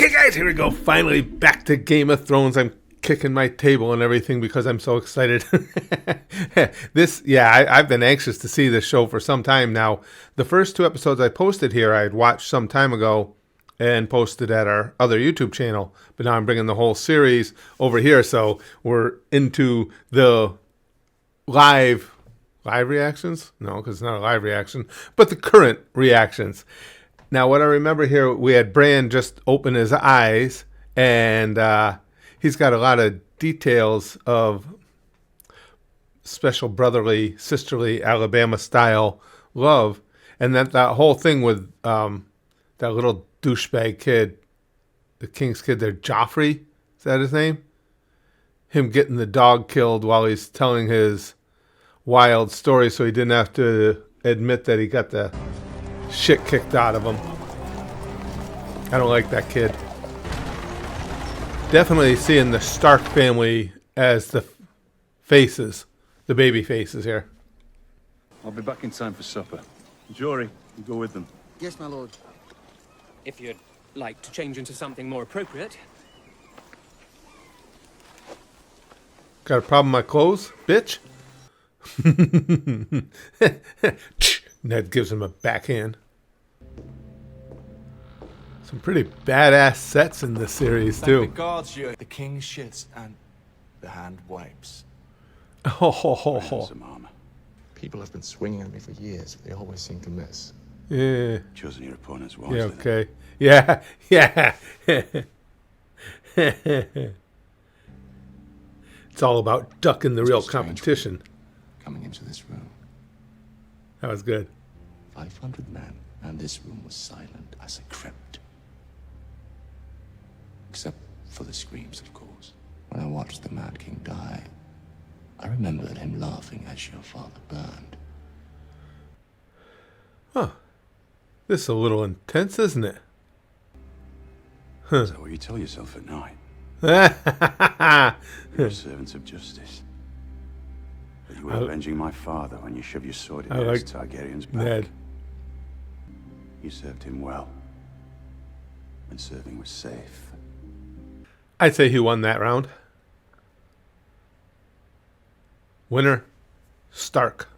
Okay, guys, here we go. Finally back to Game of Thrones. I'm kicking my table and everything because I'm so excited. I've been anxious to see this show for some time now. The first 2 episodes I posted here, I had watched some time ago and posted at our other YouTube channel. But now I'm bringing the whole series over here. So we're into the live reactions? No, because it's not a live reaction, but the current reactions. Now, what I remember here, we had Bran just open his eyes, and he's got a lot of details of special brotherly, sisterly, Alabama-style love. And that whole thing with that little douchebag kid, the king's kid there, Joffrey, is that his name? Him getting the dog killed while he's telling his wild story so he didn't have to admit that he got the shit kicked out of him. I don't like that kid. Definitely seeing the Stark family as the faces, the baby faces here. I'll be back in time for supper. Jory, you go with them. Yes, my lord. If you'd like to change into something more appropriate. Got a problem with my clothes, bitch? Ned gives him a backhand. Some pretty badass sets in this series, too. The guards, the king shits and the hand wipes. Some armor. People have been swinging at me for years, but they always seem to miss. Yeah. Choosing your opponents wisely. Yeah, okay. Yeah, yeah. It's all about ducking the real competition. Coming into this room. That was good. 500 men, and this room was silent as a crypt. Except for the screams, of course. When I watched the Mad King die, I remembered him laughing as your father burned. Huh. This is a little intense, isn't it? Is that what you tell yourself at night? You're a servant of justice. But you were avenging my father when you shoved your sword in his Targaryen's back. Ned. You served him well. And serving was safe. I'd say he won that round. Winner, Stark.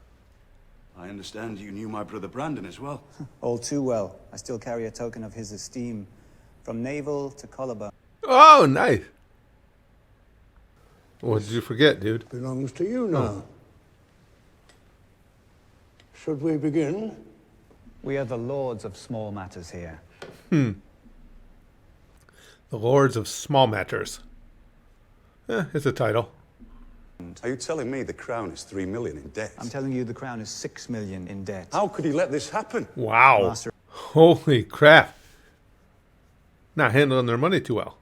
I understand you knew my brother Brandon as well. All too well. I still carry a token of his esteem. From navel to collarbone. Oh, nice. What did you forget, dude? Belongs to you now. Should we begin? We are the lords of small matters here. The Lords of Small Matters. It's a title. Are you telling me the crown is 3 million in debt? I'm telling you the crown is 6 million in debt. How could he let this happen? Wow. Master. Holy crap. Not handling their money too well.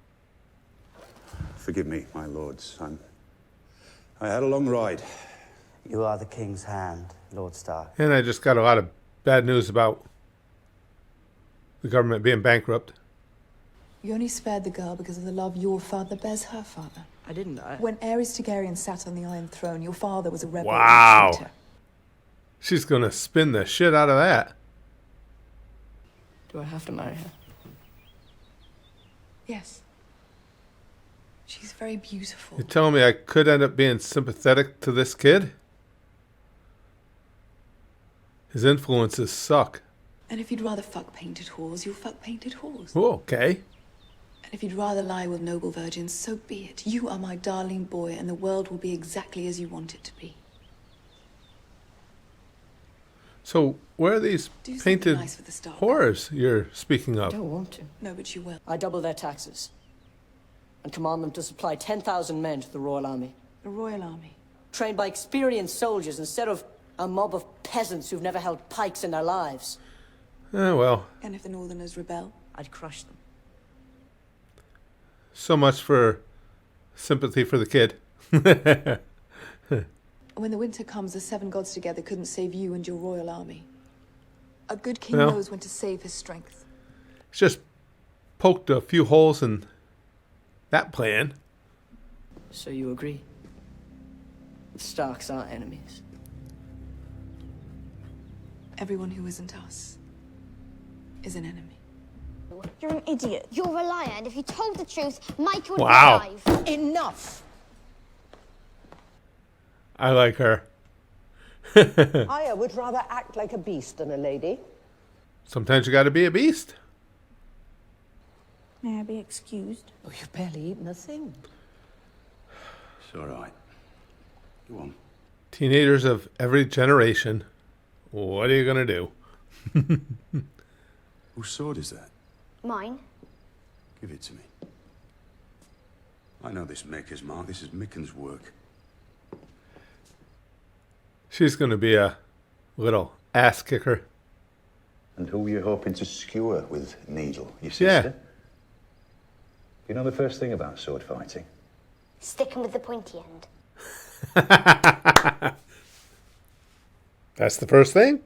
Forgive me, my lords. I had a long ride. You are the king's hand, Lord Stark. And I just got a lot of bad news about the government being bankrupt. You only spared the girl because of the love your father bears her father. I didn't. When Ares Targaryen sat on the Iron Throne, your father was a rebel Wow. and a traitor. She's going to spin the shit out of that. Do I have to marry her? Yes. She's very beautiful. You're telling me I could end up being sympathetic to this kid? His influences suck. And if you'd rather fuck painted whores, you'll fuck painted whores. Oh, okay. And if you'd rather lie with noble virgins, so be it. You are my darling boy, and the world will be exactly as you want it to be. So, where are these Do something painted nice for the Stark. whores you're speaking I of? don't want to. No, but you will. I double their taxes and command them to supply 10,000 men to the Royal Army. The Royal Army. Trained by experienced soldiers instead of a mob of peasants who've never held pikes in their lives. Well, And if the Northerners rebel? I'd crush them. so much for sympathy for the kid. When the winter comes, the 7 gods together couldn't save you and your royal army. A good king Well. knows when to save his strength. It's just poked a few holes in that plan. So you agree? The Starks are enemies. Everyone who isn't us is an enemy. You're an idiot. You're a liar, and if you told the truth, Mike would Wow. be alive. Enough! I like her. Arya would rather act like a beast than a lady. Sometimes you got to be a beast. May I be excused? Oh, you've barely eaten a thing. It's all right. Go on. Teenagers of every generation. What are you going to do? Whose sword is that? Mine? Give it to me. I know this maker's mark. This is Micken's work. She's going to be a little ass kicker. And who were you hoping to skewer with Needle, your sister? Yeah. You know the first thing about sword fighting? Sticking with the pointy end. That's the first thing?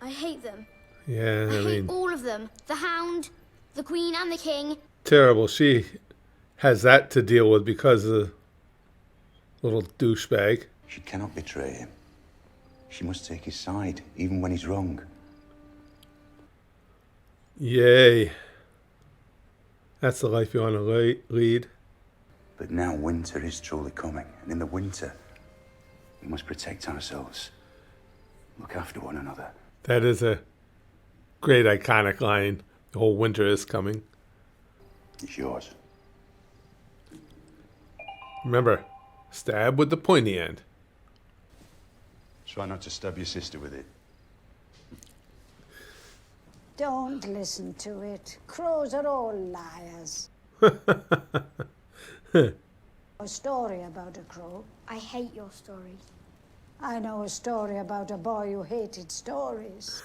I hate them. Yeah, I I hate mean, all of them. The Hound, the Queen, and the King. terrible. She has that to deal with because of the little douchebag. She cannot betray him. She must take his side, even when he's wrong. Yay. That's the life you want to lead. But now winter is truly coming, and in the winter, we must protect ourselves. Look after one another. That is a great iconic line. The whole winter is coming. It's yours. Remember, stab with the pointy end. Try not to stab your sister with it. Don't listen to it. Crows are all liars. A story about a crow. I hate your story. I know a story about a boy who hated stories.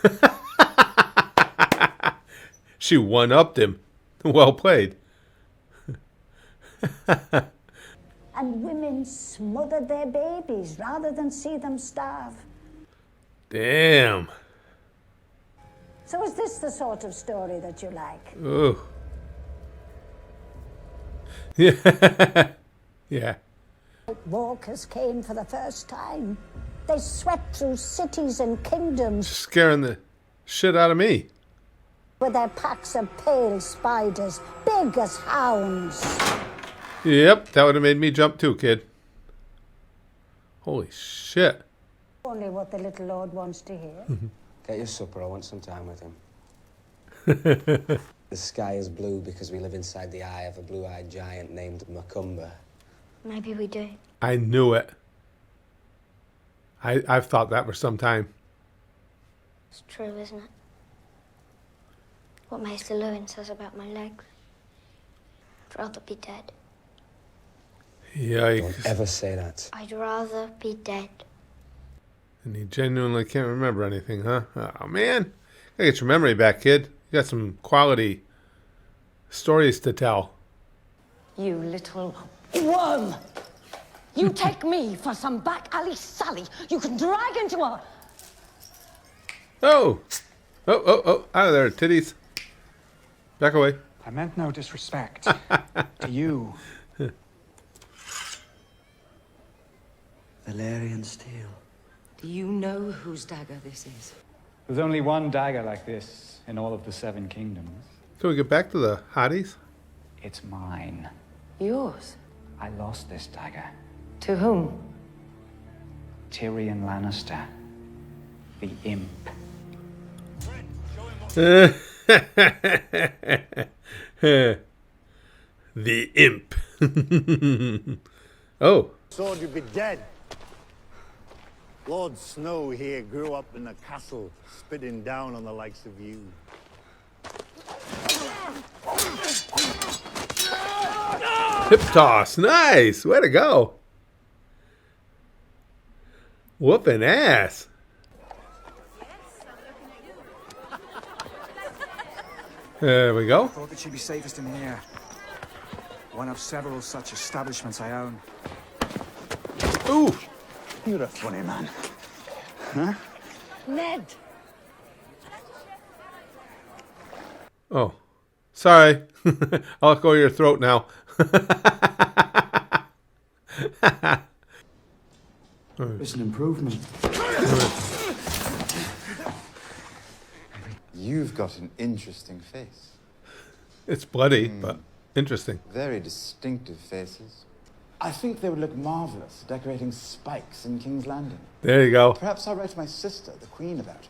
She one-upped him. Well played. And women smothered their babies rather than see them starve. Damn. So is this the sort of story that you like? Ooh. Yeah. Yeah. Walkers came for the first time. They swept through cities and kingdoms Scaring the shit out of me. with their packs of pale spiders, big as hounds. Yep, that would have made me jump too, kid. Holy shit. Only what the little lord wants to hear. Get your supper, I want some time with him. The sky is blue because we live inside the eye of a blue-eyed giant named Macumba. Maybe we do. I knew it. I've thought that for some time. It's true, isn't it? What Maester Lewin says about my legs. I'd rather be dead. Yikes. Don't ever say that. I'd rather be dead. And you genuinely can't remember anything, huh? Oh, man. Gotta get your memory back, kid. You got some quality stories to tell. You little worm! You take me for some back alley Sally you can drag into a... Oh! Oh, out of there, titties. Back away. I meant no disrespect to you. Valerian steel. Do you know whose dagger this is? There's only one dagger like this in all of the Seven Kingdoms. Can we get back to the hotties? It's mine. Yours? I lost this dagger. To whom? Tyrion Lannister. The imp. The imp. Oh. Sword, you'd be dead. Lord Snow here grew up in the castle, spitting down on the likes of you. Hip toss. Nice. Way to go. Whooping ass. There we go. I thought that she'd be safest in here. One of several such establishments I own. Ooh. You're a funny man. Huh? Ned! Oh. Sorry. I'll let go of your throat now. It's an improvement. You've got an interesting face. It's bloody, but interesting. Very distinctive faces. I think they would look marvelous decorating spikes in King's Landing. There you go. Perhaps I'll write to my sister, the Queen, about it.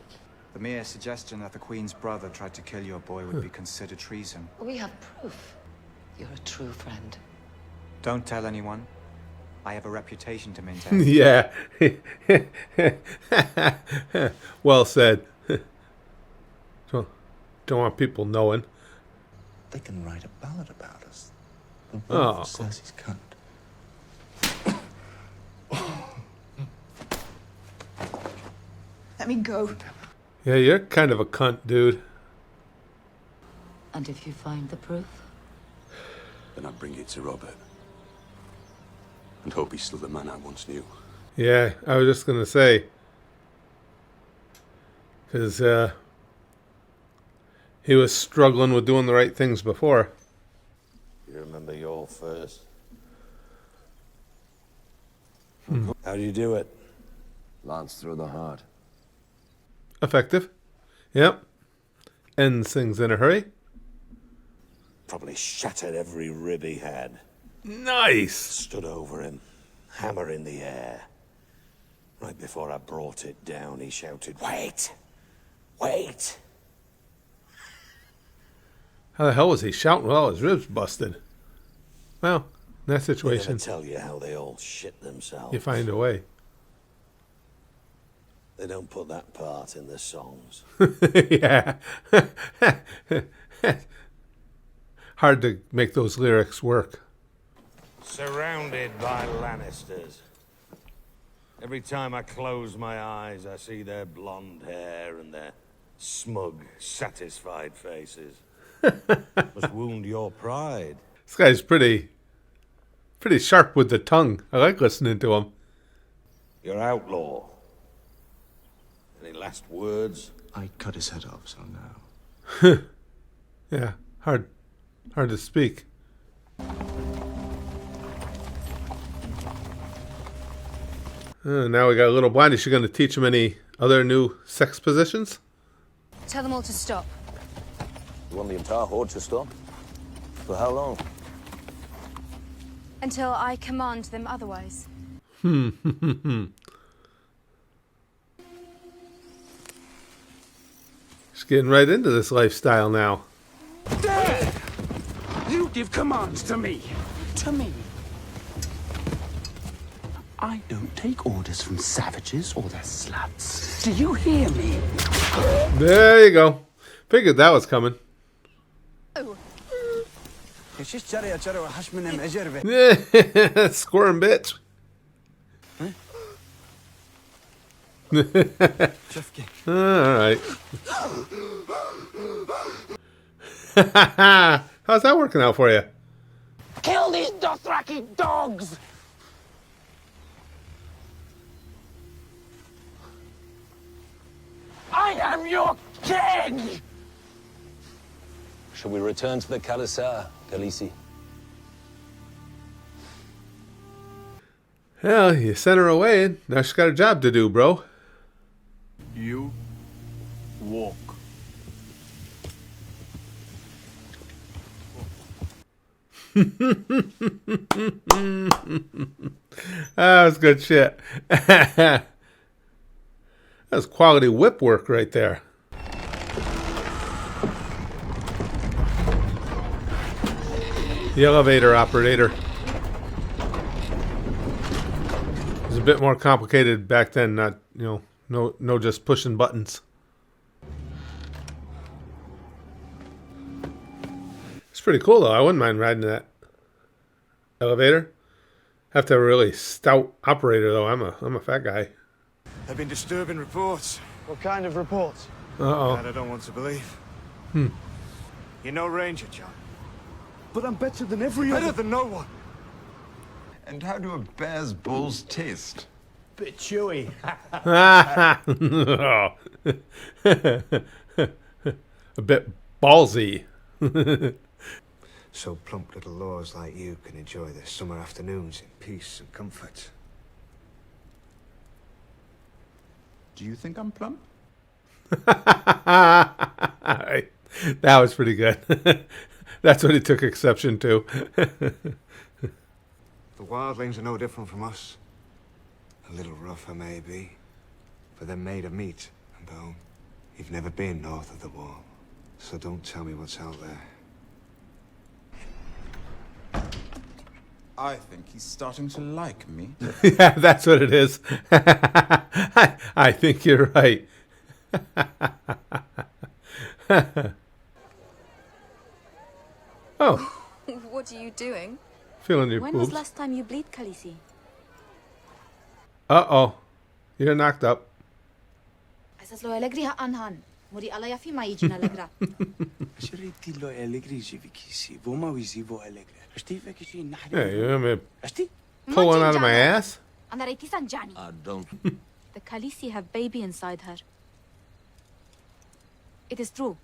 The mere suggestion that the Queen's brother tried to kill your boy would be considered treason. We have proof. You're a true friend. Don't tell anyone. I have a reputation to maintain. Yeah. Well said. Don't want people knowing. They can write a ballad about us. The Oh. wolf says he's cunt. Let me go. Yeah, you're kind of a cunt, dude. And if you find the proof? Then I bring it to Robert. And hope he's still the man I once knew. Yeah, I was just going to say. Because he was struggling with doing the right things before. You remember your first? How do you do it? Lance through the heart. Effective. Yep. Ends things in a hurry. Probably shattered every rib he had. Nice. Stood over him, hammer in the air. Right before I brought it down, he shouted, "Wait! Wait!" How the hell was he shouting? Well, his ribs busted. Well, in that They situation, never tell you how they all shit themselves. you find a way. They don't put that part in the songs. Yeah. Hard to make those lyrics work. Surrounded by Lannisters. Every time I close my eyes, I see their blonde hair and their smug, satisfied faces. Must wound your pride. This guy's pretty sharp with the tongue. I like listening to him. You're outlaw. Any last words? I cut his head off, so now. Yeah, hard to speak. Now we got a little blind. Is she going to teach him any other new sex positions? Tell them all to stop. You want the entire horde to stop? For how long? Until I command them otherwise. She's getting right into this lifestyle now. Dare! You give commands to me. To me. I don't take orders from savages or their sluts. Do you hear me? There you go. Figured that was coming. Squirm bitch. Alright. How's that working out for you? Kill these Dothraki dogs! I am your king! Shall we return to the Khalasar, Khaleesi? Well, you sent her away. Now she's got a job to do, bro. You walk. That was good shit. That was quality whip work right there. The elevator operator. It was a bit more complicated back then, not, no just pushing buttons. It's pretty cool though. I wouldn't mind riding that elevator. Have to have a really stout operator though. I'm a fat guy. There have been disturbing reports. What kind of reports? Uh-oh. That I don't want to believe. Hmm. You're no ranger, John. But I'm better than every Better other. than no one. And how do a bear's balls taste? Bit chewy. A bit ballsy. So plump little lords like you can enjoy their summer afternoons in peace and comfort. Do you think I'm plump? That was pretty good. That's what he took exception to. The wildlings are no different from us. A little rougher, maybe, but they're made of meat and bone. You've never been north of the wall, so don't tell me what's out there. I think he's starting to like me. Yeah, that's what it is. I think you're right. Oh. What are you doing? Feeling your When boobs. was last time you bleed, Khaleesi? Uh-oh. You're knocked up. Asas lo alegriha anhan. Muri ala yafi ma yijina alegra. شريتي له أليغري جيفيكيسي وما ويزيفو أليغري أشتي فيكيسي نحن Hey, you want me أشتي pulling out of my ass? أنا ريتي سانجاني. don't. The Khaleesi have baby inside her. It is true.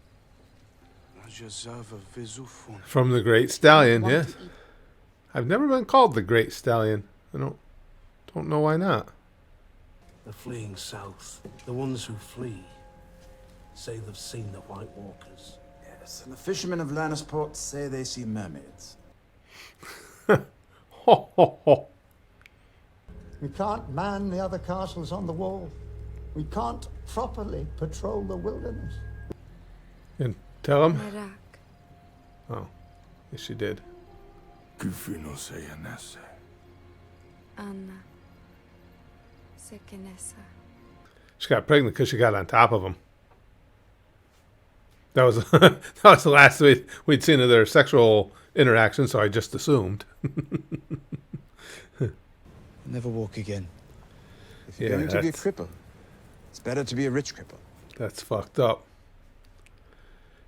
From the Great Stallion, yes. I've never been called the Great Stallion. I don't know why not. The fleeing south, the ones who flee, say they've seen the White Walkers. Yes, and the fishermen of Lannisport say they see mermaids. Ho, ho, ho. We can't man the other castles on the wall. We can't properly patrol the wilderness. And tell him? Oh, yes, she did. Anna. Sekenesa. She got pregnant because she got on top of him. That was that was the last we'd seen of their sexual interaction, so I just assumed. Never walk again. If you're going to be a cripple, it's better to be a rich cripple. That's fucked up.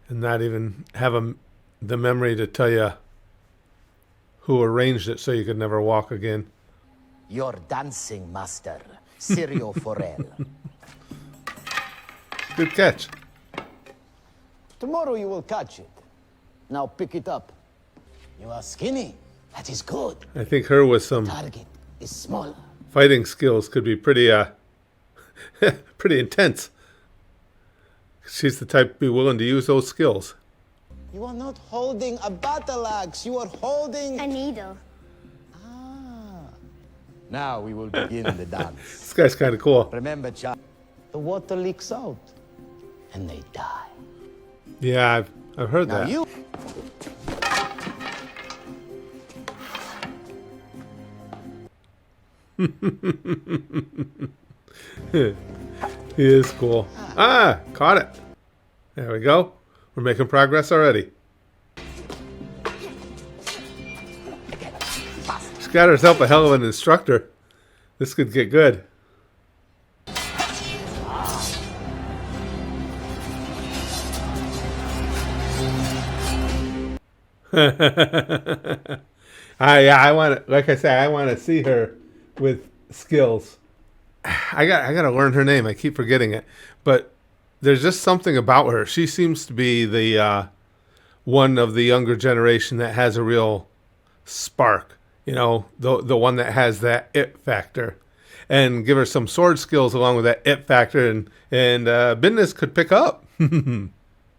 And not even have the memory to tell you who arranged it so you could never walk again. Your dancing master, Sirio Forel. Good catch. Tomorrow you will catch it. Now pick it up. You are skinny. That is good. I think her with some Target is smaller. fighting skills could be pretty pretty intense. She's the type to be willing to use those skills. You are not holding a battle axe. You are holding a needle. Now we will begin the dance. This guy's kind of cool. Remember, child, the water leaks out, and they die. Yeah, I've heard Now that. you. He is cool. Ah, caught it. There we go. We're making progress already. She's got herself a hell of an instructor. This could get good. I want to, like I say, I want to see her with skills. I got to learn her name. I keep forgetting it, but there's just something about her. She seems to be the one of the younger generation that has a real spark. You know, the one that has that it factor, and give her some sword skills along with that it factor, and business could pick up.